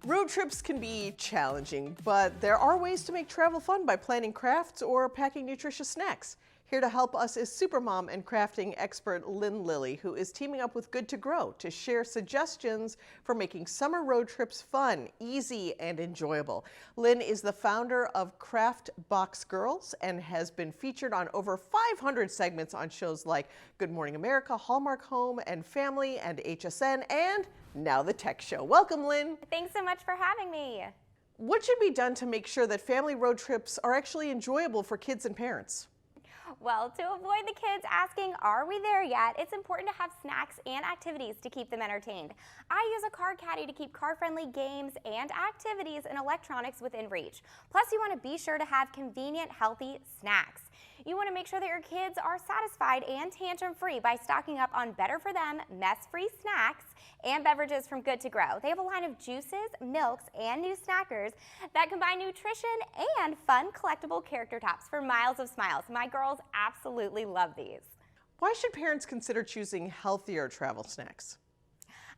Road trips can be challenging, but there are ways to make travel fun by planning crafts or packing nutritious snacks. Here to help us is supermom and crafting expert Lynn Lilly, who is teaming up with Good to Grow to share suggestions for making summer road trips fun, easy, and enjoyable. Lynn is the founder of Craft Box Girls and has been featured on over 500 segments on shows like Good Morning America, Hallmark Home and Family, and HSN, and now the Tech Show. Welcome, Lynn. Thanks so much for having me. What should be done to make sure that family road trips are actually enjoyable for kids and parents? Well, to avoid the kids asking, are we there yet? It's important to have snacks and activities to keep them entertained. I use a car caddy to keep car-friendly games and activities and electronics within reach. Plus, you want to be sure to have convenient, healthy snacks. You want to make sure that your kids are satisfied and tantrum-free by stocking up on better-for-them, mess-free snacks and beverages from Good to Grow. They have a line of juices, milks, and new snackers that combine nutrition and fun collectible character tops for miles of smiles. My girls absolutely love these. Why should parents consider choosing healthier travel snacks?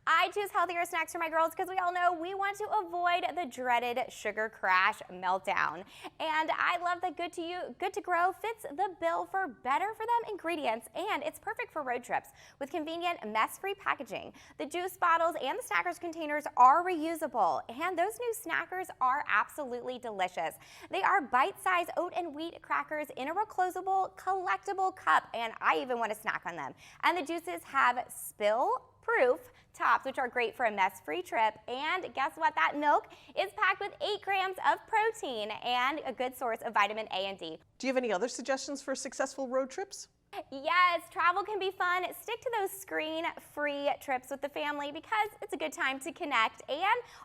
I choose healthier snacks for my girls because we all know we want to avoid the dreaded sugar crash meltdown. And I love that Good to Grow fits the bill for better for them ingredients, and it's perfect for road trips with convenient mess-free packaging. The juice bottles and the snackers containers are reusable, and those new snackers are absolutely delicious. They are bite-sized oat and wheat crackers in a reclosable, collectible cup, and I even want to snack on them. And the juices have spill-proof tops, which are great for a mess-free trip. And guess what? That milk is packed with 8 grams of protein and a good source of vitamin A and D. Do you have any other suggestions for successful road trips? Yes, travel can be fun. Stick to those screen-free trips with the family because it's a good time to connect, and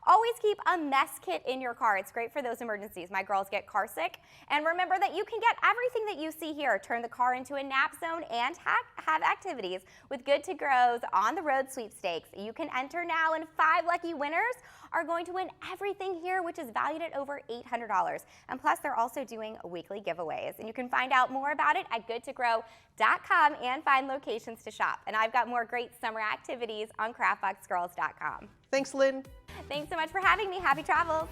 always keep a mess kit in your car. It's great for those emergencies. My girls get car sick, and remember that you can get everything that you see here. Turn the car into a nap zone and have activities with Good to Grow's On the Road sweepstakes. You can enter now, and 5 lucky winners are going to win everything here, which is valued at over $800. And plus, they're also doing weekly giveaways. And you can find out more about it at goodtogro.com and find locations to shop. And I've got more great summer activities on craftboxgirls.com. Thanks, Lynn. Thanks so much for having me. Happy travels.